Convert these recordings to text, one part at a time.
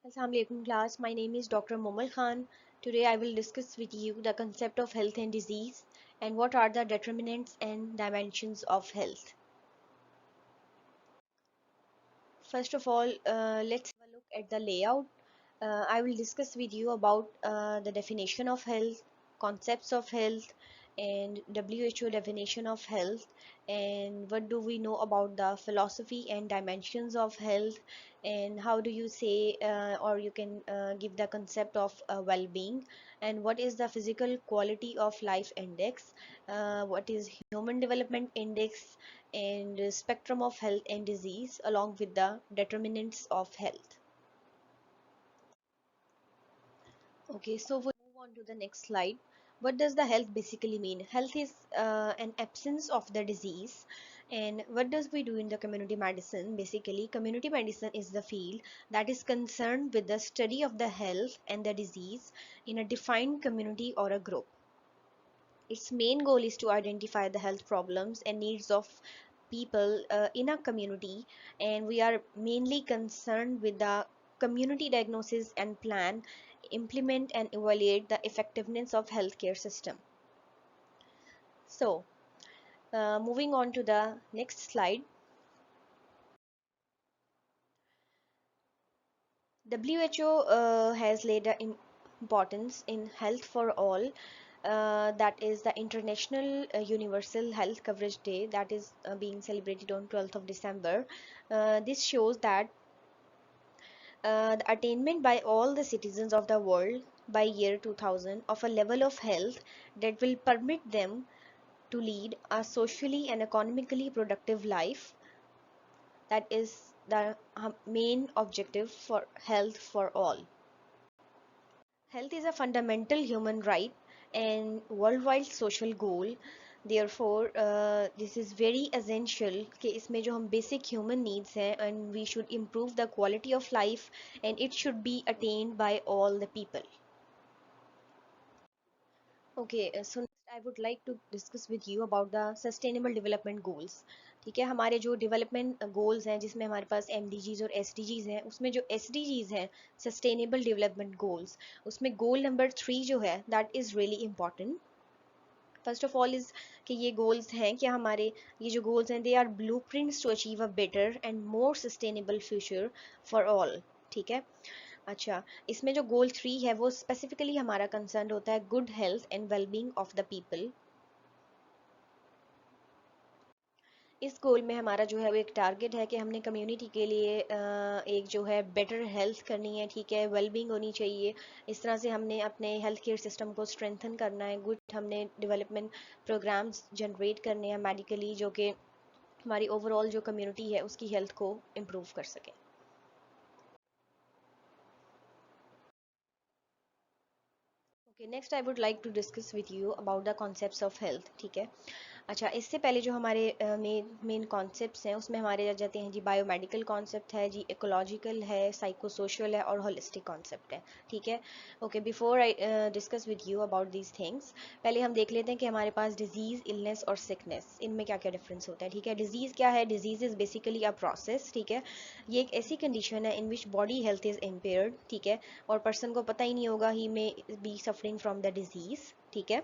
Assalamu alaikum class. My name is Dr. Momal Khan. Today I will discuss with you the concept of health and disease and what are the determinants and dimensions of health. First of all, let's have a look at the layout. I will discuss with you about the definition of health, concepts of health, and WHO definition of health, and what do we know about the philosophy and dimensions of health, and how do you say or you can give the concept of well-being, and what is the physical quality of life index, what is human development index, and spectrum of health and disease along with the determinants of health. Okay, so we'll move on to the next slide. What does the health basically mean? Health is an absence of the disease. And what does we do in the community medicine? Basically, community medicine is the field that is concerned with the study of the health and the disease in a defined community or a group. Its main goal is to identify the health problems and needs of people in a community, and we are mainly concerned with the community diagnosis and plan, implement and evaluate the effectiveness of healthcare system. So, moving on to the next slide. WHO has laid an importance in health for all. That is the International Universal Health Coverage Day that is being celebrated on 12th of December. This shows that the attainment by all the citizens of the world by year 2000 of a level of health that will permit them to lead a socially and economically productive life. That is the main objective for health for all. Health is a fundamental human right and worldwide social goal. Therefore, this is very essential कि इसमें जो हम basic human needs हैं and we should improve the quality of life and it should be attained by all the people. Okay, so next I would like to discuss with you about the sustainable development goals. ठीक है, हमारे जो development goals हैं जिसमें हमारे पास एमडीजीज और SDGs हैं, उसमें जो एसडीजीज हैं, सस्टेनेबल डेवलपमेंट गोल्स, उसमें गोल नंबर 3 जो है that is really important. First of all is कि ये गोल्स हैं कि हमारे ये जो गोल्स हैं they are blueprints to achieve a better and more sustainable future for all. ठीक है. अच्छा, इसमें जो गोल 3 है वो स्पेसिफिकली हमारा कंसर्न होता है good health and wellbeing of the people. इस गोल में हमारा जो है वो एक टारगेट है कि हमने कम्युनिटी के लिए एक जो है बेटर हेल्थ करनी है. ठीक है, वेलबींग होनी चाहिए. इस तरह से हमने अपने हेल्थ केयर सिस्टम को स्ट्रेंथन करना है. गुड हमने डेवलपमेंट प्रोग्राम्स जनरेट करने हैं मेडिकली जो कि हमारी ओवरऑल जो कम्युनिटी है उसकी हेल्थ को इम्प्रूव कर सके. Okay, next I would like to discuss with you about the concepts of health. ठीक है. अच्छा, इससे पहले जो हमारे मेन कॉन्सेप्ट्स हैं उसमें हमारे आ जाते हैं जी बायोमेडिकल कॉन्सेप्ट है जी, इकोलॉजिकल है, साइको सोशल है और होलिस्टिक कॉन्सेप्ट है. ठीक है. Okay, before I discuss with you about these things, पहले हम देख लेते हैं कि हमारे पास डिजीज़, इलनेस और सिकनेस इनमें क्या क्या डिफरेंस होता है. ठीक है. डिजीज़ क्या है? Disease is basically a process. ठीक है. ये एक ऐसी कंडीशन है in which body health is impaired. ठीक है. और पर्सन को पता ही नहीं होगा he may be suffering from the disease. ठीक है.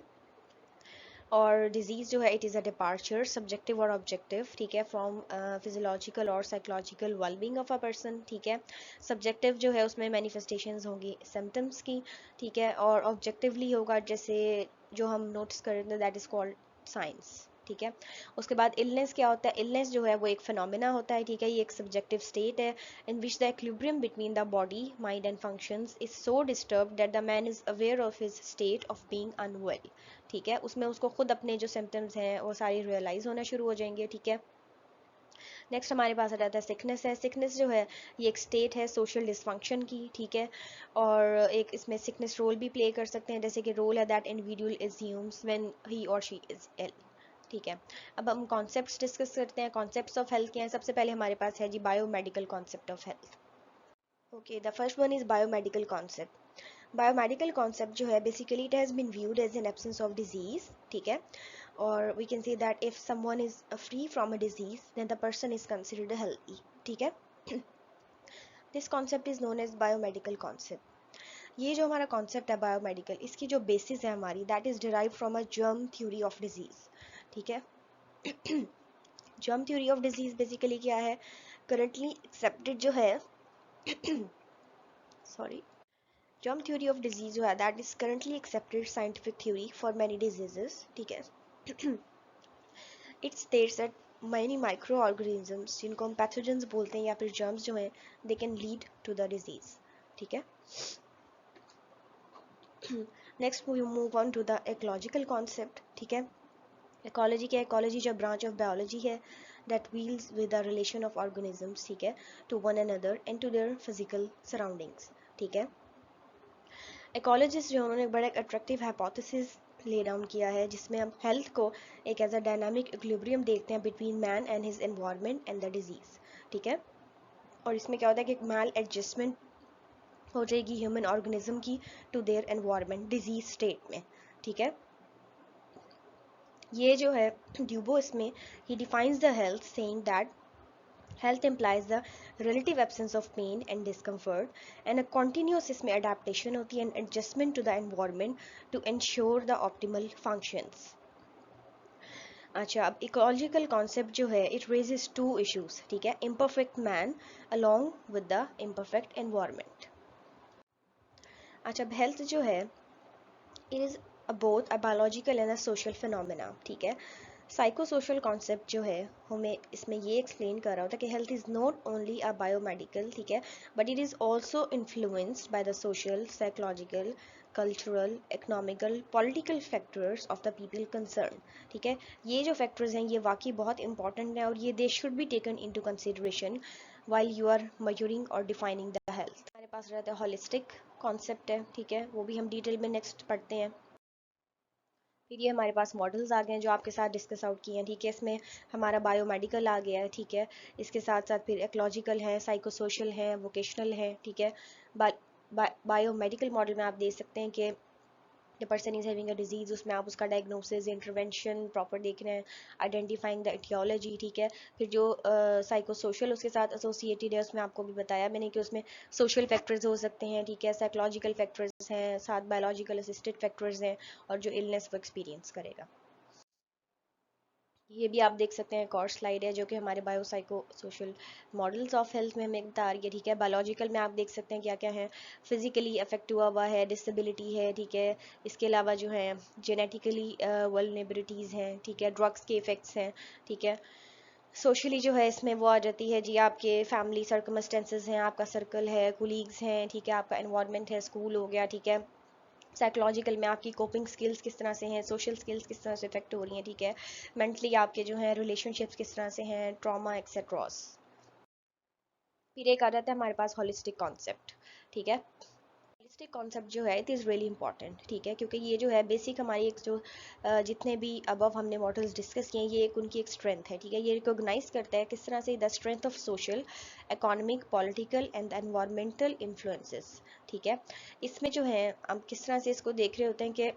और डिजीज़ जो है it is a departure subjective और ऑब्जेक्टिव. ठीक है. फ्रॉम फिजियोलॉजिकल और psychological wellbeing of a person. ठीक है. सब्जेक्टिव जो है उसमें मैनिफेस्टेशंस होंगी सिम्टम्स की. ठीक है. और ऑब्जेक्टिवली होगा जैसे जो हम नोटिस करें दैट इज़ कॉल्ड साइंस. ठीक है. उसके बाद इलनेस क्या होता है? इलनेस जो है वो एक फिनोमिना होता है. ठीक है. ये एक सब्जेक्टिव स्टेट है in which the equilibrium between the body mind and functions is so disturb that the man is aware of his state of being unwell. ठीक है. उसमें उसको खुद अपने जो सिम्टम्स हैं वो सारी रियलाइज़ होना शुरू हो जाएंगे. ठीक है. नेक्स्ट हमारे पास आ जाता है सिकनेस है. सिकनेस जो है ये एक स्टेट है सोशल डिसफंक्शन की. ठीक है. और एक इसमें सिकनेस रोल भी प्ले कर सकते हैं जैसे कि रोल है that individual assumes when he और शी इज इल. ठीक है. अब हम कॉन्सेप्ट्स डिस्कस करते हैं. कॉन्सेप्ट्स ऑफ हेल्थ क्या हैं? सबसे पहले हमारे पास है जी biomedical concept of health. Okay, the first one is biomedical concept. Biomedical concept जो है basically it has been viewed as an absence of disease. ठीक है. और we can say that if someone is free from a disease then the person is considered healthy. ठीक है. This concept is known as biomedical concept. ये जो हमारा concept है biomedical, इसकी जो बेसिस है हमारी, that is derive from a germ theory of disease. ठीक है। Germ theory of disease basically क्या है, करंटली एक्सेप्टेड जो है sorry, germ theory of disease जो है that is currently accepted scientific theory for many diseases. ठीक है। It states that many micro organisms, जिनको हम पैथोजेंस बोलते हैं या फिर जर्म्स जो हैं, they can lead to the disease. ठीक है। Next we move on to the ecological concept. ठीक है। इकोलॉजी क्या है, इकोलॉजी जो ब्रांच ऑफ बायोलॉजी है that deals with the relation of organisms, ठीक है, to one another and to their physical surroundings. ठीक है। इकोलॉजिस्ट जो उन्होंने बड़ा एक अट्रैक्टिव हाइपोथेसिस ले डाउन किया है, जिसमें हम हेल्थ को एक एज अ डायनामिक इक्विलिब्रियम देखते हैं between man and his environment and the disease. ठीक है। और इसमें क्या होता है कि एक मैल एडजस्टमेंट हो जाएगी ह्यूमन ऑर्गेनिज्म की to their environment disease state में। ठीक है। ये जो है ड्यूबो, इसमें ही defines the health saying that health implies the relative absence of pain and discomfort and a continuous इसमें adaptation होती है and adjustment to the environment to ensure the optimal functions। अच्छा, अब ecological concept जो है it raises two issues। ठीक है। imperfect man along with the imperfect environment। अच्छा, अब health जो है it is both a biological and a social phenomena। ठीक है। साइको सोशल कॉन्सेप्ट जो है हमें इसमें ये एक्सप्लेन कर रहा होता है कि health is not only a biomedical, ठीक है, but it is also influenced by the social, psychological, cultural, economical, political factors of the people concern. ठीक है। ये जो फैक्टर्स हैं ये वाकई बहुत इंपॉर्टेंट है और ये they should be taken into consideration while you are measuring और डिफाइनिंग द हेल्थ। हमारे पास रहता है होलिस्टिक कॉन्सेप्ट है। ठीक है। वो भी हम डिटेल में नेक्स्ट पढ़ते हैं। फिर ये हमारे पास मॉडल्स आ गए हैं जो आपके साथ डिस्कस आउट किए हैं। ठीक है। इसमें हमारा बायोमेडिकल आ गया है। ठीक है। इसके साथ साथ फिर इकोलॉजिकल है, साइको सोशल है, वोकेशनल है। ठीक है। बायोमेडिकल मॉडल में आप देख सकते हैं कि the person is having a disease, उसमें आप उसका डायग्नोसिस, इंटरवेंशन प्रॉपर देख रहे हैं, आइडेंटिफाइंग द एटियोलॉजी। ठीक है। फिर जो साइको सोशल उसके साथ एसोसिएटेड है, उसमें आपको भी बताया मैंने कि उसमें सोशल फैक्टर्स हो सकते हैं। ठीक है। साइकोलॉजिकल फैक्टर्स हैं, साथ बायोलॉजिकल असिस्टेड फैक्टर्स हैं, और जो इलनेस वो एक्सपीरियंस करेगा। ये भी आप देख सकते हैं, एक और स्लाइड है जो कि हमारे biopsycho social models of health में हमें बता रही है। ठीक है। बायोलॉजिकल में आप देख सकते हैं क्या क्या है, फिजिकली अफेक्ट हुआ है, डिसेबिलिटी है। ठीक है। इसके अलावा जो है जेनेटिकली वल्नरेबिलिटीज़ हैं। ठीक है। ड्रग्स के इफेक्ट्स हैं। ठीक है। सोशली जो है इसमें वो आ जाती है जी, आपके फैमिली सर्कमस्टेंसेस हैं, आपका सर्कल है, कुलीग्स हैं। ठीक है। आपका एनवायरनमेंट है, स्कूल हो गया। ठीक है। साइकोलॉजिकल में आपकी कोपिंग स्किल्स किस तरह से हैं, सोशल स्किल्स किस तरह से इफेक्ट हो रही हैं। ठीक है। मेंटली आपके जो हैं रिलेशनशिप्स किस तरह से हैं, ट्रॉमा एक्सेट्रॉस। फिर एक आ जाता है हमारे पास होलिस्टिक कॉन्सेप्ट। ठीक है। होलिस्टिक कॉन्सेप्ट जो है इट इज़ रियली इंपॉर्टेंट। ठीक है। क्योंकि ये जो है बेसिक हमारी एक जो जितने भी अबव हमने मॉडल्स डिस्कस किए हैं, ये एक उनकी एक स्ट्रेंथ है। ठीक है। ये रिकॉग्नाइज करता है किस तरह से the strength of social, economic, political and environmental influences. ठीक है। इसमें जो है हम किस तरह से इसको देख रहे होते हैं कि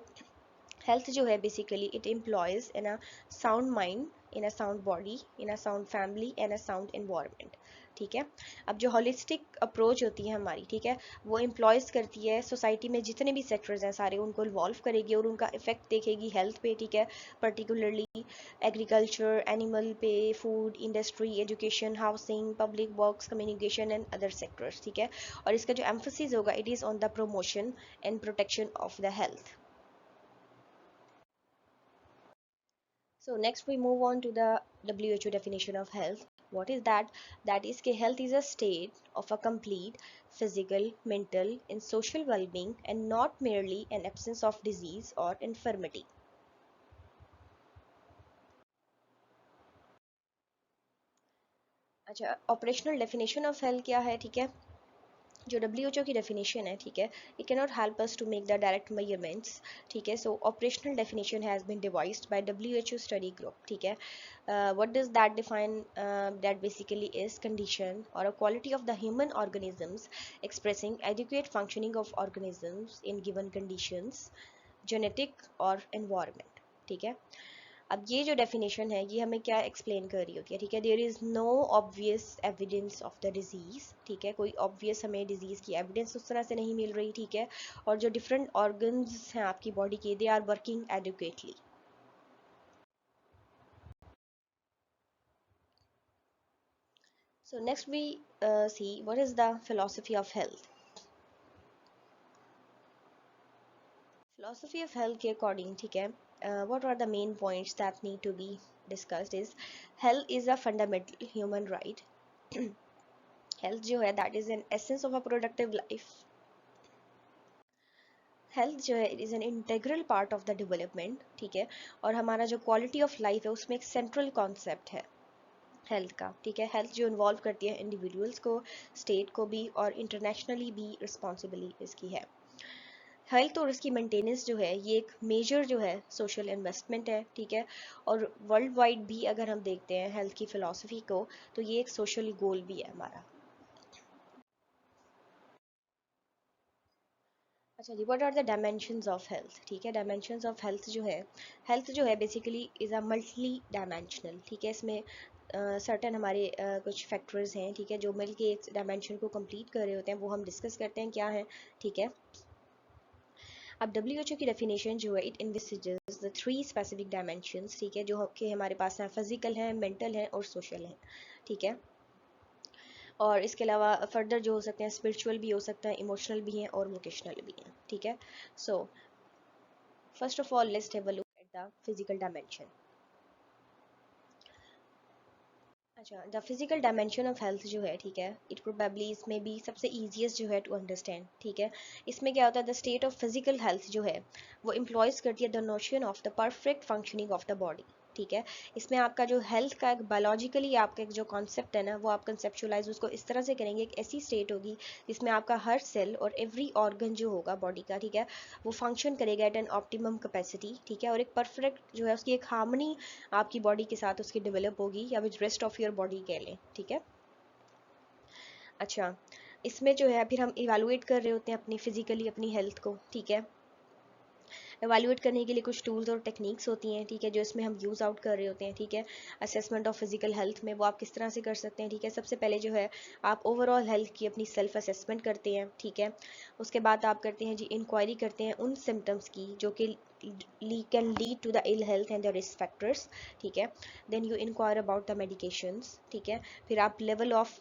हेल्थ जो है basically it employees in a sound mind, in a sound body, in a sound family and a sound environment. ठीक है। अब जो होलिस्टिक अप्रोच होती है हमारी, ठीक है, वो एम्प्लॉयज करती है सोसाइटी में जितने भी सेक्टर्स हैं सारे, उनको इन्वॉल्व करेगी और उनका इफेक्ट देखेगी हेल्थ पे। ठीक है। पर्टिकुलरली एग्रीकल्चर, एनिमल पे, food industry, education, housing, public works, communication and other sectors. ठीक है। और इसका जो एम्फोसिस होगा it is on the promotion and protection of the health. So next we move on to the WHO definition of health. What is that? That is कि health is a state of a complete physical, mental and social well-being and not merely an absence of disease or infirmity. अच्छा, operational definition of health क्या है? ठीक है। जो WHO की definition है, ठीक है, it cannot help us to make the direct measurements। ठीक है। so operational definition has been devised by WHO study group। ठीक है। what does that define? That basically is condition or a quality of the human organisms expressing adequate functioning of organisms in given conditions, genetic or environment। ठीक है। अब ये जो definition है ये हमें क्या एक्सप्लेन कर रही होती है, ठीक है। There is no obvious evidence of the disease, ठीक है, कोई ऑब्वियस हमें डिजीज़ की एविडेंस उस तरह से नहीं मिल रही, ठीक है। और जो डिफरेंट ऑर्गन्स हैं आपकी बॉडी के, they are working adequately. So next we see what is the philosophy of health. Philosophy of health के according, ठीक है, what are the main points that need to be discussed is health is a fundamental human right. Health जो है that is an essence of a productive life. Health जो है it is an integral part of the development, ठीक है। और हमारा जो quality of life है उसमें एक सेंट्रल कॉन्सेप्ट है हेल्थ का, ठीक है। हेल्थ जो इन्वॉल्व करती है इंडिविजुअल्स को, स्टेट को भी, और इंटरनेशनली भी रिस्पॉन्सिबिलिटी इसकी है। हेल्थ और उसकी मेंटेनेंस जो है ये एक मेजर जो है सोशल इन्वेस्टमेंट है, ठीक है। और वर्ल्ड वाइड भी अगर हम देखते हैं हेल्थ की फ़िलॉसफी को, तो ये एक सोशल गोल भी है हमारा। अच्छा जी, what are the dimensions of health, ठीक है। डायमेंशंस ऑफ हेल्थ जो है basically is a multidimensional, ठीक है। इसमें सर्टन हमारे कुछ फैक्टर्स हैं, ठीक है, जो मिल के एक डायमेंशन को कंप्लीट कर रहे होते हैं, वो हम डिस्कस करते हैं क्या है, ठीक है। अब WHO की डेफिनेशन जो है it envisages the three specific dimensions, ठीक है, जो कि हमारे पास हैं, फिजिकल हैं, मेंटल हैं और सोशल हैं, ठीक है। और इसके अलावा फर्दर जो हो सकते हैं स्पिरिचुअल भी हो सकता है, इमोशनल भी हैं और वोकेशनल भी हैं, ठीक है। So first of all let's have a look at the physical dimension. अच्छा, the physical dimension of health जो है, ठीक है, इट प्रोबेबली इसमें भी सबसे ईजिएस्ट जो है टू अंडरस्टैंड, ठीक है। इसमें क्या होता है, the state of physical health जो है वो इम्प्लॉयज करती है the notion of the perfect functioning of the body, ठीक है। इसमें आपका जो हेल्थ का एक बायोलॉजिकली आपका एक जो कॉन्सेप्ट है ना, वो आप कंसेप्चुलाइज उसको इस तरह से करेंगे, एक ऐसी स्टेट होगी जिसमें आपका हर सेल और एवरी ऑर्गन जो होगा बॉडी का, ठीक है, वो फंक्शन करेगा एट एन ऑप्टिमम कैपेसिटी, ठीक है। और एक परफेक्ट जो है उसकी एक हार्मनी आपकी बॉडी के साथ उसकी डेवलप होगी, या with rest of your body कह लें, ठीक है। अच्छा, इसमें जो है फिर हम इवेलुएट कर रहे होते हैं अपनी फिजिकली अपनी हेल्थ को, ठीक है। एवेलुएट करने के लिए कुछ टूल्स और टेक्निक्स होती हैं, ठीक है, जो इसमें हम यूज़ आउट कर रहे होते हैं, ठीक है। असेसमेंट ऑफ फिजिकल हेल्थ में वो आप किस तरह से कर सकते हैं, ठीक है। सबसे पहले जो है आप ओवरऑल हेल्थ की अपनी सेल्फ असेसमेंट करते हैं, ठीक है। उसके बाद आप करते हैं जी इंक्वायरी करते हैं उन सिम्टम्स की जो कि can lead to the ill health and the risk factors, ठीक है। Then you inquire about the medications, ठीक है। फिर आप लेवल ऑफ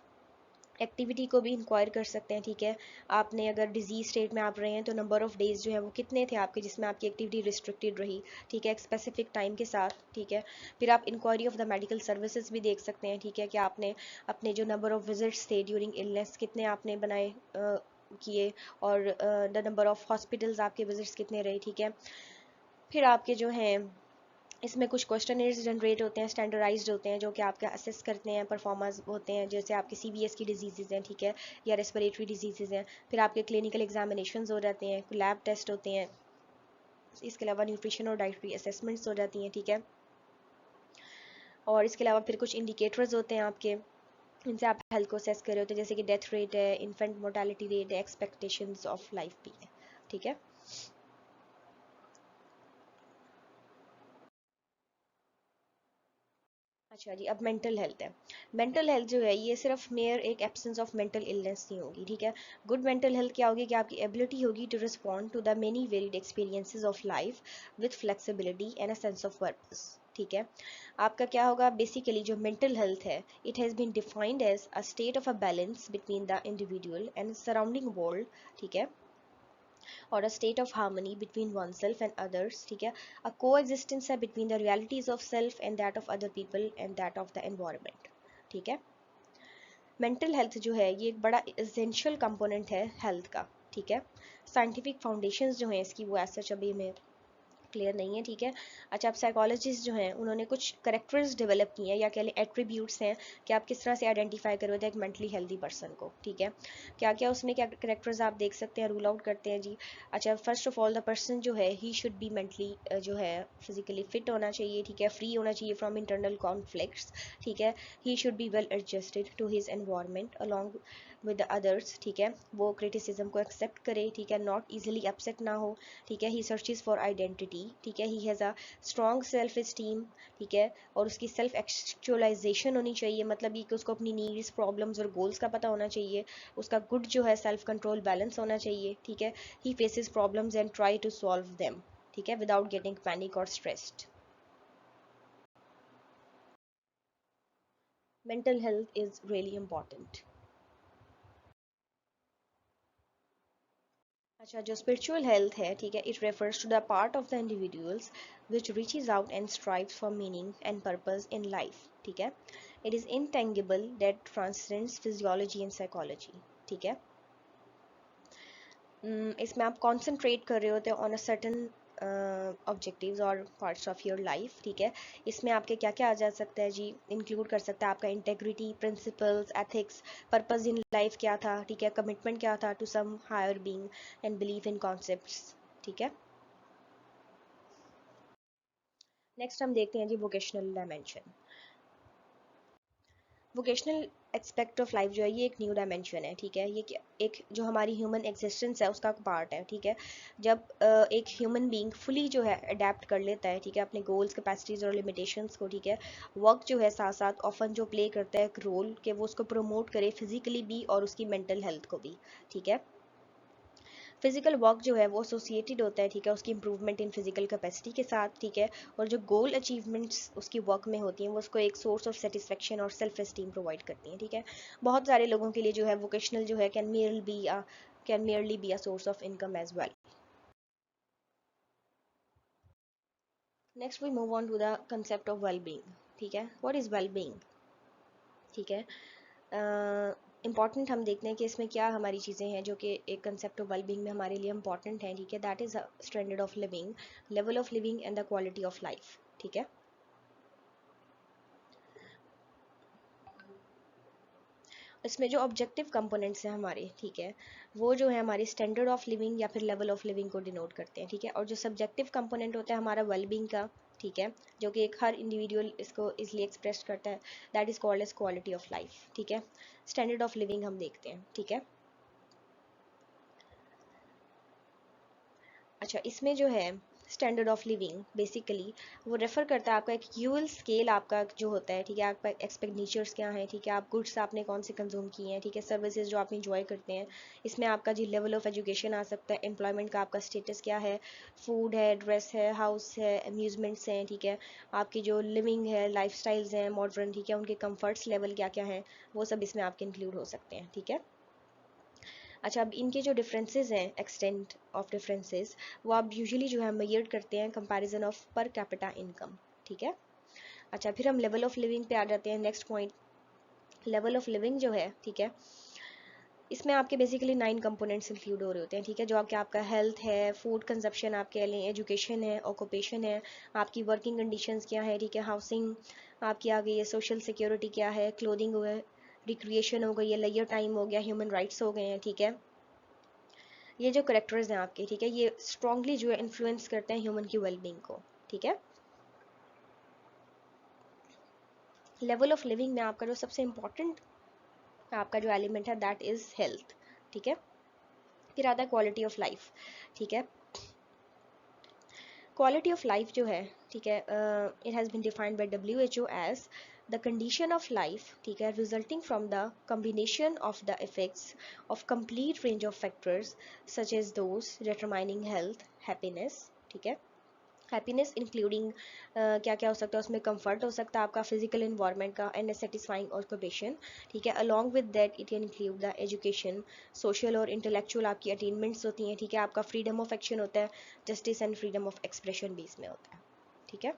एक्टिविटी को भी इंक्वायर कर सकते हैं, ठीक है। आपने अगर डिजीज स्टेट में आप रहे हैं तो नंबर ऑफ डेज जो है वो कितने थे आपके जिसमें आपकी एक्टिविटी रिस्ट्रिक्टेड रही, ठीक है, एक स्पेसिफिक टाइम के साथ, ठीक है। फिर आप inquiry of the medical services भी देख सकते हैं, ठीक है, कि आपने अपने जो नंबर ऑफ विजिट्स थे ड्यूरिंग इलनेस कितने आपने बनाए किए, और द नंबर ऑफ हॉस्पिटल्स आपके विजिट्स कितने रहे, ठीक है। फिर आपके जो हैं इसमें कुछ क्वेश्चनर्स जनरेट होते हैं, स्टैंडर्डाइज्ड होते हैं, जो कि आपके असेस करते हैं परफॉर्मेंस होते हैं, जैसे आपके CVS की डिजीज़ हैं, ठीक है, या रेस्पिरेटरी डिजीज़ हैं। फिर आपके क्लिनिकल एग्जामिनेशन हो जाते हैं, लैब टेस्ट होते हैं, इसके अलावा न्यूट्रिशन और डाइटरी असेसमेंट्स हो जाती हैं, ठीक है। और इसके अलावा फिर कुछ इंडिकेटर्स होते हैं आपके, इनसे आप हेल्थ को असेस कर रहे होते हैं, जैसे कि डेथ रेट है, इन्फेंट मोर्टेलिटी रेट है, एक्सपेक्टेशंस ऑफ लाइफ भी है, ठीक है। अच्छा जी, अब मेंटल हेल्थ है। मेंटल हेल्थ जो है ये सिर्फ मेयर एक एब्सेंस ऑफ मेंटल इलनेस नहीं होगी, ठीक है। गुड मेंटल हेल्थ क्या होगी कि आपकी एबिलिटी होगी to respond to the many varied experiences of life with flexibility and a sense of purpose, ठीक है। आपका क्या होगा बेसिकली जो मेंटल हेल्थ है it has been defined as a state of a balance between the individual and surrounding world, ठीक है, or a state of harmony between oneself and others, ठीक है। a coexistence है between the realities of self and that of other people and that of the environment, ठीक है। Mental health जो है ये एक बड़ा एसेंशियल कंपोनेंट है हेल्थ का, ठीक है। साइंटिफिक फाउंडेशंस जो हैं इसकी वो ऐसा अभी हमें क्लियर नहीं है, ठीक है। अच्छा, अब साइकोलॉजिस्ट जो हैं उन्होंने कुछ करेक्टर्स डेवलप किए हैं या कह लें एट्रीब्यूट्स हैं कि आप किस तरह से आइडेंटिफाई करोगे एक मेंटली हेल्दी पर्सन को, ठीक है। क्या क्या उसमें क्या करेक्टर्स आप देख सकते हैं, रूल आउट करते हैं जी। अच्छा, first of all the person जो है ही शुड बी मेंटली जो है फिजिकली फिट होना चाहिए, ठीक है, फ्री होना चाहिए फ्रॉम इंटरनल कॉन्फ्लिक्ट्स, ठीक है। He should be well adjusted to his environment along with others, ठीक है, वो क्रिटिसिज्म को एक्सेप्ट करे, ठीक है, नॉट इजीली अपसेट ना हो, ठीक है, ही सर्चेस फॉर आइडेंटिटी, ठीक है, he has a strong self esteem, ठीक है, और उसकी सेल्फ एक्चुअलाइजेशन होनी चाहिए, मतलब ये कि उसको अपनी नीड्स, प्रॉब्लम्स और गोल्स का पता होना चाहिए, उसका गुड जो है सेल्फ कंट्रोल बैलेंस होना चाहिए, ठीक है, he faces problems and try to solve them, ठीक है, विदाउट गेटिंग पैनिक और stressed. Mental health is really important. अच्छा, जो spiritual health है, ठीक है, it refers to the part of the individuals which reaches out and strives for meaning and purpose in life, ठीक है, it is intangible that transcends physiology and psychology, ठीक है. इसमें आप कॉन्सेंट्रेट कर रहे होते हैं ऑन अ सर्टन ऑब्जेक्टिव्स और पार्ट्स ऑफ योर लाइफ, ठीक है, इसमें आपके क्या क्या आ जा सकता है जी, इंक्लूड कर सकता है आपका integrity, principles, ethics, purpose in life क्या था, ठीक है, कमिटमेंट क्या था to some higher being and belief in concepts, ठीक है. नेक्स्ट हम देखते हैं जी vocational dimension. Vocational aspect of life जो है ये एक न्यू डायमेंशन है, ठीक है, ये एक जो हमारी ह्यूमन एग्जिस्टेंस है उसका पार्ट है, ठीक है, जब एक ह्यूमन बीइंग फुली जो है अडेप्ट कर लेता है, ठीक है, अपने गोल्स, कैपेसिटीज और लिमिटेशंस को, ठीक है, वर्क जो है साथ साथ ऑफन जो प्ले करता है एक रोल कि वो उसको प्रमोट करे फिजिकली भी और उसकी मेंटल हेल्थ को भी, ठीक है. फिजिकल वर्क जो है वो एसोसिएटेड होता है, ठीक है, उसकी इंप्रूवमेंट इन फिजिकल कैपेसिटी के साथ, ठीक है, और जो गोल अचीवमेंट्स उसकी वर्क में होती हैं वो उसको एक सोर्स ऑफ सेटिस्फेक्शन और सेल्फ एस्टीम प्रोवाइड करती हैं, ठीक है. बहुत सारे लोगों के लिए जो है वोकेशनल जो है can merely be a source of income as well. Next we move on to the concept of well being, ठीक है, व्हाट इज वेल बीइंग, ठीक है. इम्पॉर्टेंट हम देखते हैं कि इसमें क्या हमारी चीज़ें हैं जो कि एक कंसेप्ट ऑफ वेलबींग में हमारे लिए इम्पॉर्टेंट हैं, ठीक है, that is standard of living, level of living and the quality of life, ठीक है. इसमें जो ऑब्जेक्टिव कंपोनेंट्स हैं हमारे, ठीक है, वो जो है हमारी स्टैंडर्ड ऑफ लिविंग या फिर लेवल ऑफ लिविंग को डिनोट करते हैं, ठीक है, और जो सब्जेक्टिव कंपोनेंट होता है हमारा वेलबींग का, ठीक है, जो कि एक हर इंडिविजुअल इसको इसलिए एक्सप्रेस करता है, that is called as quality of life, ठीक है. स्टैंडर्ड ऑफ लिविंग हम देखते हैं, ठीक है. अच्छा, इसमें जो है स्टैंडर्ड ऑफ लिविंग बेसिकली वो रेफर करता है आपका एक यूअल स्केल आपका जो होता है, ठीक है, आपका एक्सपेंडिचर्स क्या है, ठीक है, आप गुड्स आपने कौन से कंज्यूम किए हैं, ठीक है, सर्विसेज जो आप इंजॉय करते हैं, इसमें आपका जी लेवल ऑफ एजुकेशन आ सकता है, एम्प्लॉयमेंट का आपका स्टेटस क्या है, फूड है, ड्रेस है, हाउस है, अम्यूजमेंट्स हैं, ठीक है, आपकी जो लिविंग है, लाइफ स्टाइल्स हैं मॉडर्न, ठीक है, उनके कम्फर्ट्स लेवल क्या क्या हैं, वो सब इसमें आपके इंक्लूड हो सकते हैं, ठीक है. अच्छा, अब इनके जो डिफरेंसेस हैं, एक्सटेंट ऑफ डिफरेंसेस, वो आप यूजुअली जो है मेजर करते हैं comparison of per capita income, ठीक है. अच्छा, फिर हम लेवल ऑफ लिविंग पे आ जाते हैं. Next point, level of living जो है, ठीक है, इसमें आपके बेसिकली 9 कंपोनेंट्स इंक्लूड हो रहे होते हैं, ठीक है, जो आपके आपका हेल्थ है, फूड कंजप्शन आपके लिए, एजुकेशन है, ऑक्यूपेशन है, आपकी वर्किंग कंडीशंस क्या है, ठीक है, हाउसिंग आपकी आ गई है, सोशल सिक्योरिटी क्या है, क्लोथिंग हो गए, रिक्रिएशन हो गई है, लेजर टाइम हो गया, ह्यूमन राइट्स हो गए हैं, ठीक है. ये जो करेक्टर्स हैं आपके, ठीक है, ये स्ट्रांगली जो है इन्फ्लुएंस करते हैं ह्यूमन की वेलबींग को, ठीक है. लेवल ऑफ लिविंग में आपका जो सबसे इम्पोर्टेंट आपका जो एलिमेंट है दैट इज हेल्थ, ठीक है. फिर आता है क्वालिटी ऑफ लाइफ, ठीक है. क्वालिटी ऑफ लाइफ जो है, ठीक है, it has been defined by WHO as the condition of life, ठीक है, resulting from the combination of the effects of complete range of factors such as those determining health, happiness, ठीक है. Happiness including क्या क्या हो सकता है उसमें, कंफर्ट हो सकता है आपका फिजिकल इन्वायरमेंट का एंड सेटिस्फाइंग ऑक्यूपेशन, ठीक है, along with that it can include the education, social और इंटेलेक्चुअल आपकी अटेनमेंट्स होती हैं, ठीक है, आपका फ्रीडम ऑफ एक्शन होता है, justice and freedom of expression भी इसमें होता है, ठीक है.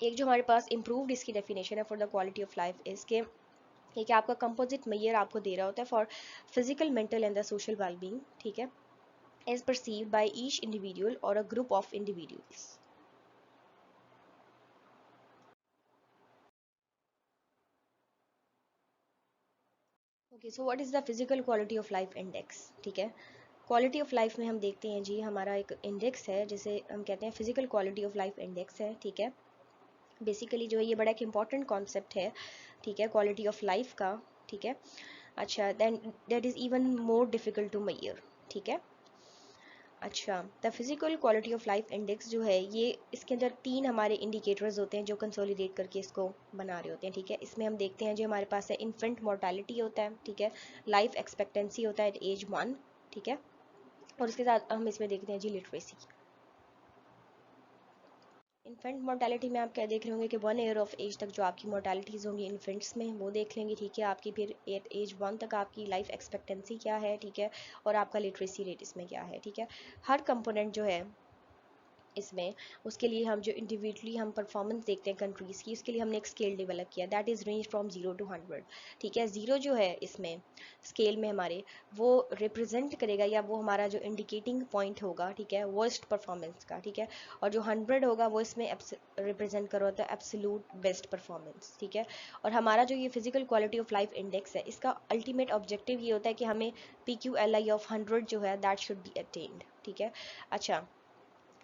एक जो हमारे पास इम्प्रूव्ड इसकी डेफिनेशन है for the quality of life इसके, एक आपका कंपोजिट मेजर आपको दे रहा होता है for physical, mental and the social wellbeing, ठीक है, as perceived by each individual or a group of individuals. Okay, so what is the physical quality of life index, ठीक है. क्वालिटी ऑफ लाइफ में हम देखते हैं जी हमारा एक इंडेक्स है जिसे हम कहते हैं physical quality of life index है, ठीक है. बेसिकली जो है ये बड़ा एक इंपॉर्टेंट कॉन्सेप्ट है ठीक है, क्वालिटी ऑफ लाइफ का, ठीक है। अच्छा, then that is even more difficult to measure, ठीक है। अच्छा, the physical quality of life index जो है ये, इसके अंदर 3 हमारे इंडिकेटर्स होते हैं जो कंसोलिडेट करके इसको बना रहे होते हैं, ठीक है। इसमें हम देखते हैं जो हमारे पास है इन्फेंट मोर्टालिटी होता है, ठीक है, लाइफ एक्सपेक्टेंसी होता है एट एज 1, ठीक है, और उसके साथ हम इसमें देखते हैं जी लिटरेसी। इन्फेंट मोर्टेलिटी में आप क्या देख रहे होंगे कि 1 ईयर ऑफ एज तक जो आपकी मोर्टेलिटीज़ होंगी इन्फेंट्स में वो देख लेंगे, ठीक है। आपकी फिर एट एज 1 तक आपकी लाइफ एक्सपेक्टेंसी क्या है, ठीक है, और आपका लिटरेसी रेट इसमें क्या है, ठीक है। हर कंपोनेंट जो है इसमें, उसके लिए हम जो इंडिविजुअली हम परफॉर्मेंस देखते हैं कंट्रीज़ की, उसके लिए हमने एक स्केल डेवलप किया, that is range from 0 to 100, ठीक है। ज़ीरो जो है इसमें स्केल में हमारे, वो रिप्रेजेंट करेगा या वो हमारा जो इंडिकेटिंग पॉइंट होगा, ठीक है, वर्स्ट परफॉर्मेंस का, ठीक है। और जो 100 होगा वो इसमें रिप्रेजेंट करो होता है एब्सोल्यूट बेस्ट परफॉर्मेंस, ठीक है। और हमारा जो ये physical quality of life index है, इसका अल्टीमेट ऑब्जेक्टिव ये होता है कि हमें PQLI ऑफ 100 जो है दैट शुड बी अटेन्ड, ठीक है। अच्छा,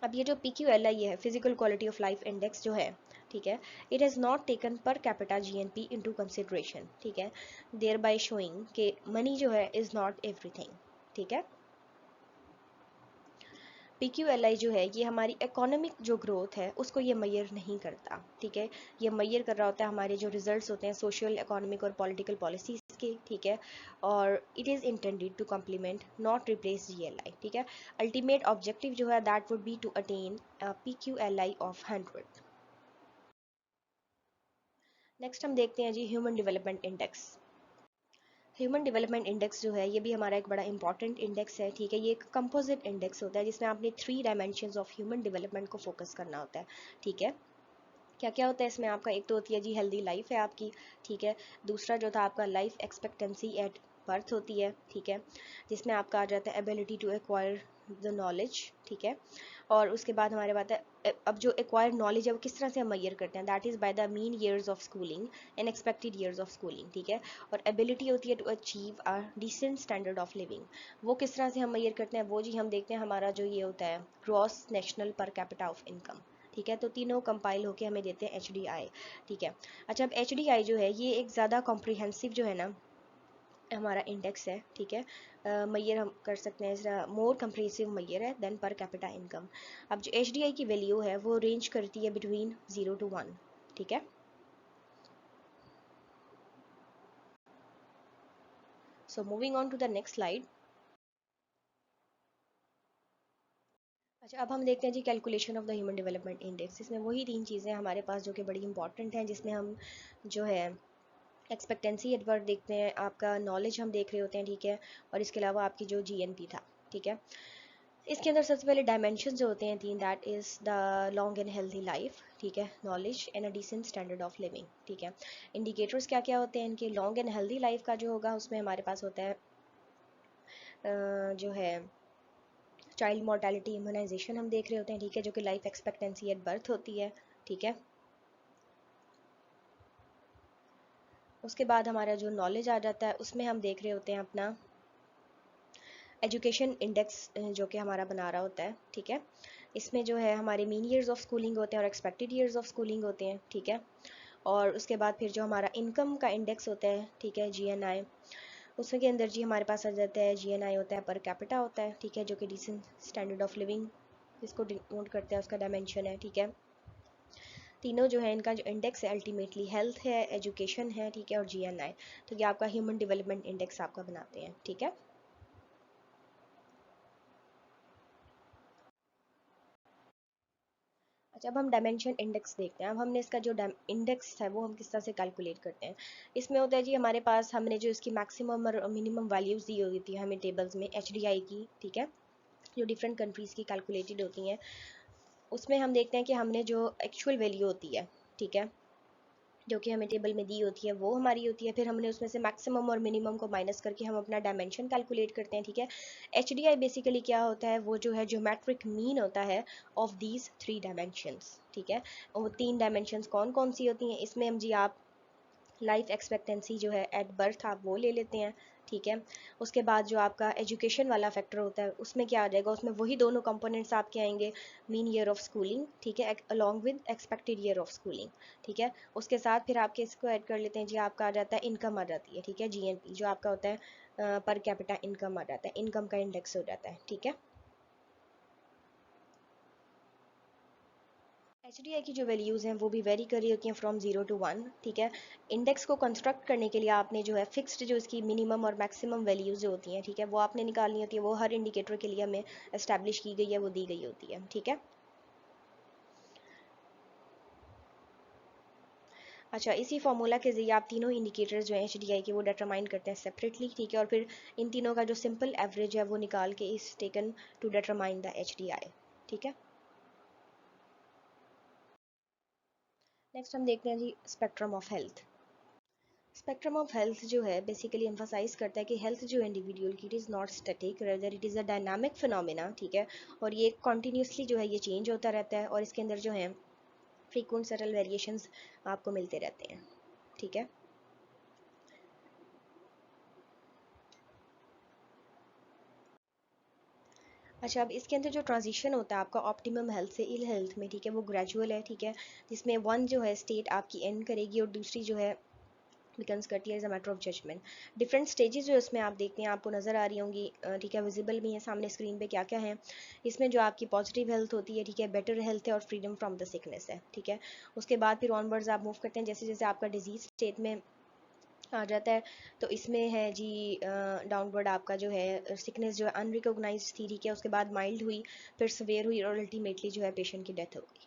अब ये जो PQLI है, physical quality of life index जो है, ठीक है, it has not taken per capita GNP into consideration, ठीक है, देयर बाय शोइंग कि मनी जो है इज़ नॉट एवरीथिंग, ठीक है। PQLI जो है ये हमारी इकोनॉमिक जो ग्रोथ है उसको ये मैयर नहीं करता, ठीक है। ये मैयर कर रहा होता है हमारे जो रिजल्ट्स होते हैं सोशल, इकोनॉमिक और पॉलिटिकल पॉलिसीज के, ठीक है। और it is intended to complement not replace GLI, ठीक है। अल्टीमेट ऑब्जेक्टिव जो है that would be to attain PQLI of 100। Next हम देखते हैं जी human development index. Human development index जो है ये भी हमारा एक बड़ा इंपॉर्टेंट इंडेक्स है, ठीक है। ये एक कंपोजिट इंडेक्स होता है जिसमें आपने 3 डायमेंशंस ऑफ ह्यूमन डेवलपमेंट को फोकस करना होता है, ठीक है। क्या क्या होता है इसमें आपका, एक तो होती है जी हेल्दी लाइफ है आपकी, ठीक है। दूसरा जो था आपका लाइफ एक्सपेक्टेंसी एट बर्थ होती है, ठीक है, जिसमें आपका आ जाता है ability to acquire the knowledge, ठीक है। और उसके बाद हमारे बात है, अब जो एक्वायर नॉलेज है वो किस तरह से हम मैयर करते हैं, that is by the mean years of schooling and expected years of schooling, ठीक है। और एबिलिटी होती है to achieve a decent standard of living, वो किस तरह से हम मैयर करते हैं, वो जी हम देखते हैं हमारा जो ये होता है gross national per capita of income, ठीक है। तो तीनों कंपाइल होके हमें देते हैं HDI, ठीक है। अच्छा, अब HDI जो है ये एक ज़्यादा कॉम्प्रिहेंसिव जो है ना हमारा इंडेक्स है, ठीक है। मैयर हम कर सकते हैं, मोर कंप्रिहेंसिव मैयर है देन पर कैपिटा इनकम। अब जो HDI की वैल्यू है वो रेंज करती है बिटवीन 0 to 1, ठीक है। So moving on to the next slide. अच्छा, अब हम देखते हैं जी calculation of the human development index. इसमें वही 3 चीज़ें हमारे पास जो कि बड़ी इंपॉर्टेंट हैं, जिसमें हम जो है एक्सपेक्टेंसी एट बर्थ देखते हैं, आपका नॉलेज हम देख रहे होते हैं, ठीक है, और इसके अलावा आपकी जो GNP था, ठीक है। इसके अंदर सबसे पहले डायमेंशन जो होते हैं 3, that is the long and healthy life, ठीक है, knowledge and a decent standard of living, ठीक है। इंडिकेटर्स क्या क्या होते हैं इनके, लॉन्ग एंड हेल्दी लाइफ का जो होगा उसमें हमारे पास होता है जो है चाइल्ड मोर्टेलिटी इम्यूनाइजेशन हम देख रहे होते हैं, ठीक है, जो कि लाइफ एक्सपेक्टेंसी एट बर्थ होती है, ठीक है। उसके बाद हमारा जो नॉलेज आ जाता है उसमें हम देख रहे होते हैं अपना एजुकेशन इंडेक्स जो कि हमारा बना रहा होता है, ठीक है। इसमें जो है हमारे मीन ईयर्स ऑफ स्कूलिंग होते हैं और एक्सपेक्टेड ईयर्स ऑफ स्कूलिंग होते हैं, ठीक है। और उसके बाद फिर जो हमारा इनकम का इंडेक्स होता है, ठीक है, GNI, उसमें के अंदर जी हमारे पास आ जाता है GNI होता है पर कैपिटा होता है, ठीक है, जो कि डिसेंट स्टैंडर्ड ऑफ लिविंग इसको डिनोट करते हैं, उसका डायमेंशन है, ठीक है। तीनों जो है इनका जो इंडेक्स है अल्टीमेटली हेल्थ है, एजुकेशन है, ठीक है, और GNI, तो ये आपका ह्यूमन डेवलपमेंट इंडेक्स आपका बनाते हैं, ठीक है। अच्छा, अब हम डायमेंशन इंडेक्स देखते हैं। अब हमने इसका जो इंडेक्स है वो हम किस तरह से कैलकुलेट करते हैं। इसमें होता है जी हमारे पास हमने जो इसकी मैक्सिमम और मिनिमम वैल्यूज़ दी हुई थी हमें टेबल्स में HDI की, ठीक है, जो डिफरेंट कंट्रीज़ की कैलकुलेटेड होती हैं, उसमें हम देखते हैं कि हमने जो एक्चुअल वैल्यू होती है, ठीक है, जो कि हमें टेबल में दी होती है वो हमारी होती है, फिर हमने उसमें से मैक्सिमम और मिनिमम को माइनस करके हम अपना डायमेंशन कैलकुलेट करते हैं, ठीक है। HDI बेसिकली क्या होता है, वो जो है ज्योमेट्रिक मीन होता है ऑफ दीज 3 डायमेंशंस, ठीक है। और वो 3 डायमेंशंस कौन कौन सी होती हैं, इसमें हम जी आप लाइफ एक्सपेक्टेंसी जो है एट बर्थ आप वो ले लेते हैं, ठीक है। उसके बाद जो आपका एजुकेशन वाला फैक्टर होता है उसमें क्या आ जाएगा, उसमें वही दोनों कंपोनेंट्स आपके आएंगे, मीन ईयर ऑफ स्कूलिंग, ठीक है, along with expected year of schooling, ठीक है। उसके साथ फिर आपके इसको ऐड कर लेते हैं जी, आपका आ जाता है इनकम आ जाती है, ठीक है, जीएनपी जो आपका होता है पर कैपिटा इनकम आ जाता है, इनकम का इंडेक्स हो जाता है, ठीक है। HDI की जो वैल्यूज़ हैं वो भी वेरी कर रही होती हैं फ्रॉम 0 to 1, ठीक है। इंडेक्स को कंस्ट्रक्ट करने के लिए आपने जो है फिक्स्ड जो इसकी मिनिमम और मैक्सिमम वैल्यूज़ जो होती हैं, ठीक है, वो आपने निकालनी होती है, वो हर इंडिकेटर के लिए हमें एस्टैब्लिश की गई है, वो दी गई होती है, ठीक है। अच्छा, इसी फार्मूला के जरिए आप तीनों इंडिकेटर्स जो हैं HDI के वो डिटरमाइन करते हैं सेपरेटली, ठीक है, और फिर इन तीनों का जो सिंपल एवरेज है वो निकाल के is taken to determine the HDI, ठीक है। नेक्स्ट हम देखते हैं जी spectrum of health. Spectrum of health जो है बेसिकली एम्फासाइज करता है कि हेल्थ जो इंडिविजुअल की, it is not static, rather it is a dynamic phenomena, ठीक है। और ये कॉन्टीन्यूसली जो है ये चेंज होता रहता है, और इसके अंदर जो है फ्रीक्वेंट सटल वेरिएशंस आपको मिलते रहते हैं, ठीक है। अच्छा, अब इसके अंदर जो ट्रांजिशन होता है आपका ऑप्टिमम हेल्थ से इल हेल्थ में, ठीक है, वो ग्रेजुअल है, ठीक है, जिसमें वन जो है स्टेट आपकी एंड करेगी और दूसरी जो है बिकम्स करती है as a matter of judgement. Different stages जो इसमें आप देखते हैं आपको नज़र आ रही होंगी, ठीक है, विजिबल भी है सामने स्क्रीन पे क्या क्या है। इसमें जो आपकी पॉजिटिव हेल्थ होती है, ठीक है, बेटर हेल्थ है और फ्रीडम फ्रॉम द सिकनेस है, ठीक है। उसके बाद फिर ऑनवर्ड्स आप मूव करते हैं जैसे जैसे आपका डिजीज स्टेट में आ जाता है, तो इसमें है जी डाउनवर्ड आपका जो है सिकनेस जो है अनरिकॉग्नाइज्ड थी, ठीक है, उसके बाद माइल्ड हुई, फिर सवेयर हुई और अल्टीमेटली जो है पेशेंट की डेथ हो गई।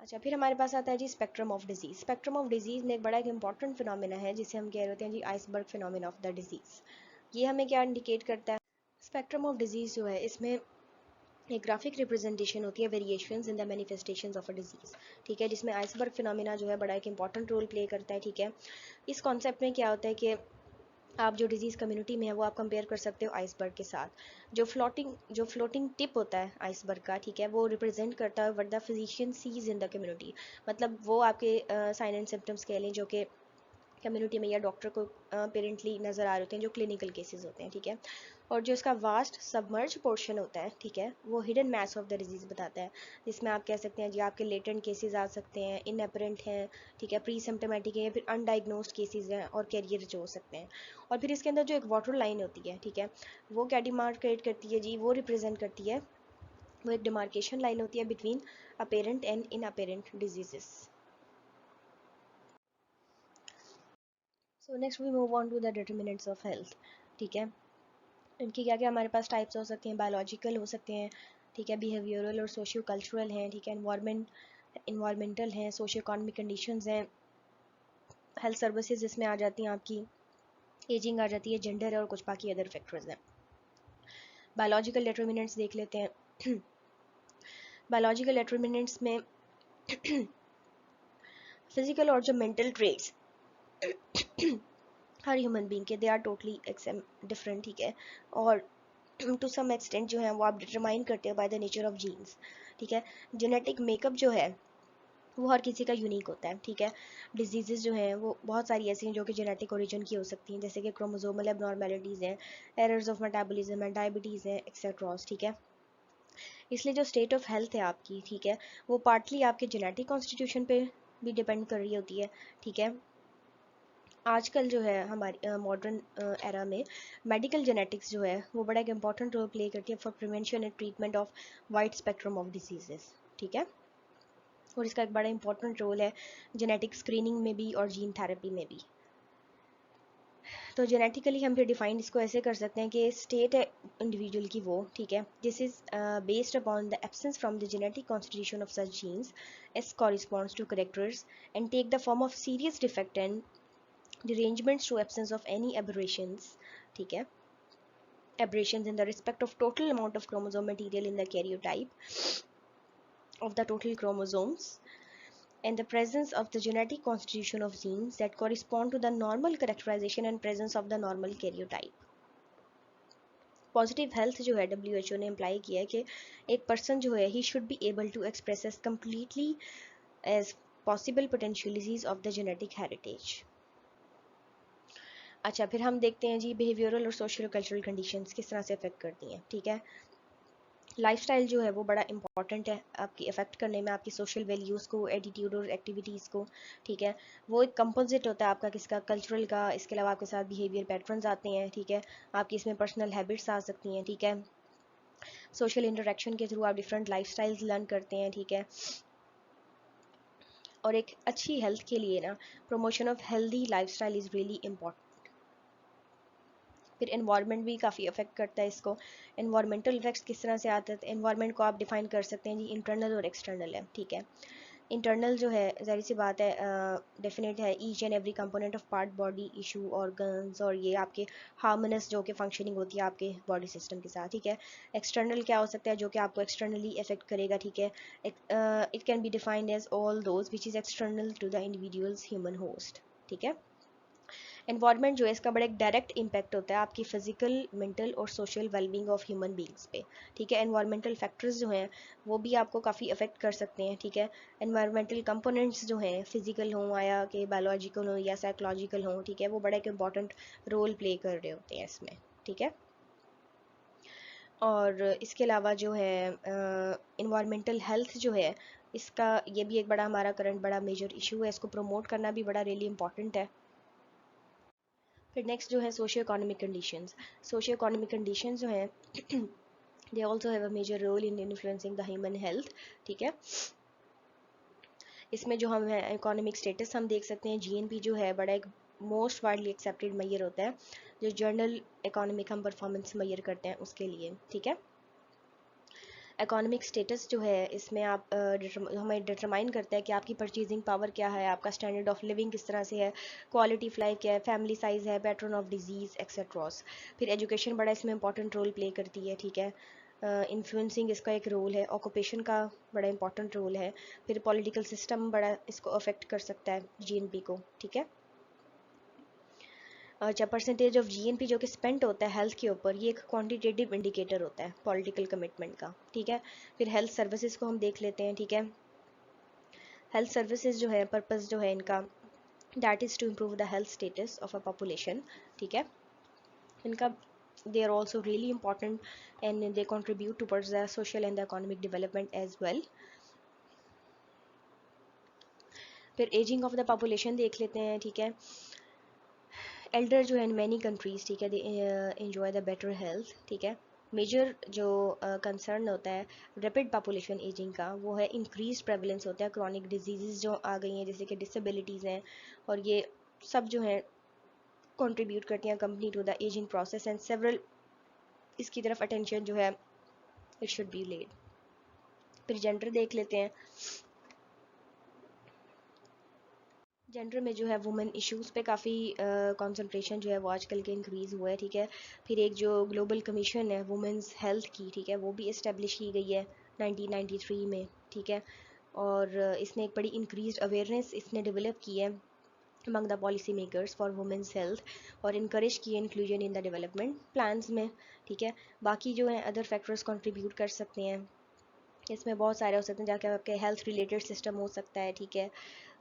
अच्छा, फिर हमारे पास आता है जी spectrum of disease. Spectrum of disease में एक बड़ा एक इंपॉर्टेंट फिनोमेना है जिसे हम कह रहे होते हैं जी iceberg phenomena of the disease. ये हमें क्या इंडिकेट करता है, स्पेक्ट्रम ऑफ डिजीज जो है इसमें एक ग्राफिक रिप्रेजेंटेशन होती है variations in the manifestations of a disease, ठीक है, जिसमें आइसबर्ग फिनोमेना जो है बड़ा एक इंपॉर्टेंट रोल प्ले करता है, ठीक है। इस कॉन्सेप्ट में क्या होता है कि आप जो डिजीज़ कम्युनिटी में है वो आप कंपेयर कर सकते हो आइसबर्ग के साथ। जो फ्लोटिंग टिप होता है आइसबर्ग का, ठीक है, वो रिप्रेजेंट करता है what the physician sees in the community, मतलब वो आपके साइन एंड सिम्टम्स कह लें जो कि कम्युनिटी में या डॉक्टर को पेरेंटली नज़र आ रहे होते हैं, जो क्लिनिकल केसेस होते हैं, ठीक है। और जो इसका वास्ट सबमर्ज पोर्शन होता है, ठीक है, वो hidden mass of the disease बताता है, जिसमें आप कह सकते हैं जी आपके लेटेंट केसेस आ सकते हैं, इनअपेरेंट हैं, ठीक है, प्री सिम्टोमेटिक है, या फिर अनडाइग्नोस्ड केसेस हैं और कैरियर जो हो सकते हैं। और फिर इसके अंदर जो एक वाटर लाइन होती है, ठीक है, वो क्या डिमार्केट करती है जी, वो रिप्रेजेंट करती है, वो एक डिमार्केशन लाइन होती है between apparent and inapparent diseases. So next we move on to the determinants of health, ठीक है। इनकी क्या क्या हमारे पास टाइप्स हो सकते हैं, बायोलॉजिकल हो सकते हैं, ठीक है, बिहेवियरल और सोशियो कल्चरल हैं, ठीक है, इन्वायरमेंटल हैं, सोशियो इकोनॉमिक कंडीशंस हैं, हेल्थ सर्विसेज इसमें आ जाती हैं आपकी, एजिंग आ जाती है, जेंडर है और कुछ बाकी अदर फैक्टर्स हैं। बायोलॉजिकल डिटर्मिनेंट्स देख लेते हैं। बायोलॉजिकल डिटर्मिनेंट्स में फिजिकल और जो मेंटल ट्रेट्स हर ह्यूमन बीइंग के दे आर टोटली डिफरेंट, ठीक है, और टू सम एक्सटेंट जो है वो आप डिटरमाइन करते हो by the nature of genes, ठीक है। जेनेटिक मेकअप जो है वो हर किसी का यूनिक होता है, ठीक है। डिजीजेज जो हैं वो बहुत सारी ऐसी हैं जो कि जेनेटिक ओरिजिन की हो सकती हैं, जैसे कि क्रोमोसोमल एबनॉर्मेलिटीज़ हैं, एरर्स ऑफ मेटाबॉलिज्म है, डायबिटीज़ है, एक्सेट्रा, ठीक है। इसलिए जो स्टेट ऑफ हेल्थ है आपकी, ठीक है, वो पार्टली आपके जेनेटिक कॉन्स्टिट्यूशन पे भी डिपेंड कर रही होती है, ठीक है। आजकल जो है हमारी मॉडर्न एरा में मेडिकल जेनेटिक्स जो है वो बड़ा एक इंपॉर्टेंट रोल प्ले करती है for prevention and treatment of wide spectrum of diseases, ठीक है। और इसका एक बड़ा इंपॉर्टेंट रोल है जेनेटिक स्क्रीनिंग में भी और जीन थेरेपी में भी। तो जेनेटिकली हम फिर डिफाइन इसको ऐसे कर सकते हैं कि स्टेट है इंडिविजुअल की वो, ठीक है, this is based upon the absence from the genetic constitution of such genes as corresponds to characters and take the form of serious defect and derangements to absence of any aberrations, ठीक है, aberrations in the respect of total amount of chromosome material in the karyotype of the total chromosomes and the presence of the genetic constitution of genes that correspond to the normal characterization and presence of the normal karyotype. Positive health जो है WHO ने imply किया है कि एक person जो है he should be able to express completely as possible potentialities of the genetic heritage. अच्छा, फिर हम देखते हैं जी बिहेवियरल और सोशल कल्चरल कंडीशंस किस तरह से अफेक्ट करती हैं। ठीक है, लाइफस्टाइल जो है वो बड़ा इंपॉर्टेंट है आपकी अफेक्ट करने में, आपकी सोशल वैल्यूज़ को, एटीट्यूड और एक्टिविटीज़ को। ठीक है, वो एक कंपोजिट होता है आपका किसका, कल्चरल का। इसके अलावा आपके साथ बिहेवियर पैटर्न्स आते हैं। ठीक है, आपकी इसमें पर्सनल हैबिट्स आ सकती हैं। ठीक है, सोशल इंटरेक्शन के थ्रू आप डिफरेंट लाइफस्टाइल्स लर्न करते हैं। ठीक है, और एक अच्छी हेल्थ के लिए ना promotion of healthy lifestyle is really important. फिर एनवायरनमेंट भी काफ़ी अफेक्ट करता है इसको। एनवायरमेंटल इफेक्ट्स किस तरह से आते हैं, एनवायरनमेंट को आप डिफाइन कर सकते हैं जी, इंटरनल और एक्सटर्नल है। ठीक है, इंटरनल जो है ज़ाहिर सी बात है डेफिनेट है, each and every component of part, body issue, organs, और ये आपके हार्मोनस जो कि फंक्शनिंग होती है आपके बॉडी सिस्टम के साथ। ठीक है, एक्सटर्नल क्या हो सकता है जो कि आपको एक्सटर्नली इफेक्ट करेगा। ठीक है, it can be defined as all those which is external to the individuals human host. ठीक है, एनवायरनमेंट जो है इसका बड़ा एक डायरेक्ट इम्पैक्ट होता है आपकी फिजिकल, मेंटल और social wellbeing of human beings पे। ठीक है, एनवायरमेंटल फैक्टर्स जो हैं वो भी आपको काफ़ी अफेक्ट कर सकते हैं। ठीक है, एनवायरमेंटल कंपोनेंट्स जो हैं फिजिकल हों या कि बायोलॉजिकल हों या साइकोलॉजिकल हों, ठीक है, वो बड़ा एक इंपॉर्टेंट रोल प्ले कर रहे होते हैं इसमें। ठीक है, और इसके अलावा जो है इन्वायरमेंटल हेल्थ जो है इसका, ये भी एक बड़ा हमारा करंट बड़ा मेजर इशू है, इसको प्रमोट करना भी बड़ा रियली इंपॉर्टेंट है। फिर नेक्स्ट जो है socio economic conditions. Socio economic conditions जो हैं they also have a major role in influencing the human health. ठीक है, इसमें जो हम है इकोनॉमिक स्टेटस हम देख सकते हैं। जीएनपी जो है बड़ा एक मोस्ट वाइडली एक्सेप्टेड मैयर होता है जो जर्नल इकोनॉमिक हम परफॉर्मेंस मैयर करते हैं उसके लिए। ठीक है, इकोनॉमिक स्टेटस जो है इसमें आप हमें डिटरमाइन करता है कि आपकी परचेजिंग पावर क्या है, आपका स्टैंडर्ड ऑफ लिविंग किस तरह से है, क्वालिटी ऑफ लाइफ क्या है, फैमिली साइज़ है, पैटर्न ऑफ डिजीज़ एक्सेट्रास। फिर एजुकेशन बड़ा इसमें इंपॉर्टेंट रोल प्ले करती है। ठीक है, इन्फ्लुएंसिंग इसका एक रोल है, ऑक्यूपेशन का बड़ा इंपॉर्टेंट रोल है। फिर पॉलिटिकल सिस्टम बड़ा इसको अफेक्ट कर सकता है जीएनपी को। ठीक है, अच्छा, परसेंटेज ऑफ जीएनपी जो कि स्पेंड होता है हेल्थ के ऊपर, ये एक क्वांटिटेटिव इंडिकेटर होता है पॉलिटिकल कमिटमेंट का। ठीक है, फिर हेल्थ सर्विसेज को हम देख लेते हैं। ठीक है, हेल्थ सर्विसेज जो है पर्पस जो है इनका that is to improve the health status of a population. ठीक है, इनका they are also really important and they contribute towards the social and the economic development as well. फिर एजिंग ऑफ द पॉपुलेशन देख लेते हैं। ठीक है, Elder जो है इन मैनी कंट्रीज़, ठीक है, they enjoy the better health. ठीक है, मेजर जो कंसर्न होता है रैपिड पॉपुलेशन एजिंग का वो है इंक्रीज प्रेवलेंस होता है क्रॉनिक डिजीज़ जो आ गई हैं जैसे कि डिसेबिलिटीज़ हैं, और ये सब जो हैं कंट्रीब्यूट करती हैं company to the ageing process and several इसकी तरफ अटेंशन जो है इट शुड बी लेड। फिर जेंडर देख लेते हैं। जेंडर में जो है वुमेन इश्यूज़ पे काफ़ी कंसंट्रेशन जो है वो आजकल के इंक्रीज़ हुआ है। ठीक है, फिर एक जो ग्लोबल कमीशन है वुमेंस हेल्थ की, ठीक है, वो भी इस्टेब्लिश की गई है 1993 में। ठीक है, और इसने एक बड़ी इंक्रीज अवेयरनेस इसने डेवलप की है among the policy makers for women's health, और इनक्रेज की है inclusion in the development plans में। ठीक है, बाकी जो है अदर फैक्टर्स कंट्रीब्यूट कर सकते हैं, इसमें बहुत सारे हो सकते हैं जाके आपके हेल्थ रिलेटेड सिस्टम हो सकता है। ठीक है,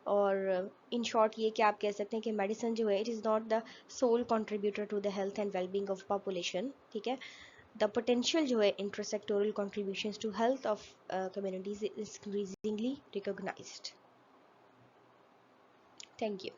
और इन शॉर्ट ये कि आप कह सकते हैं कि मेडिसिन जो है it is not the sole contributor to the health and wellbeing of population. ठीक है, द पोटेंशियल जो है intersectoral contributions to health of communities is increasingly recognised. Thank you.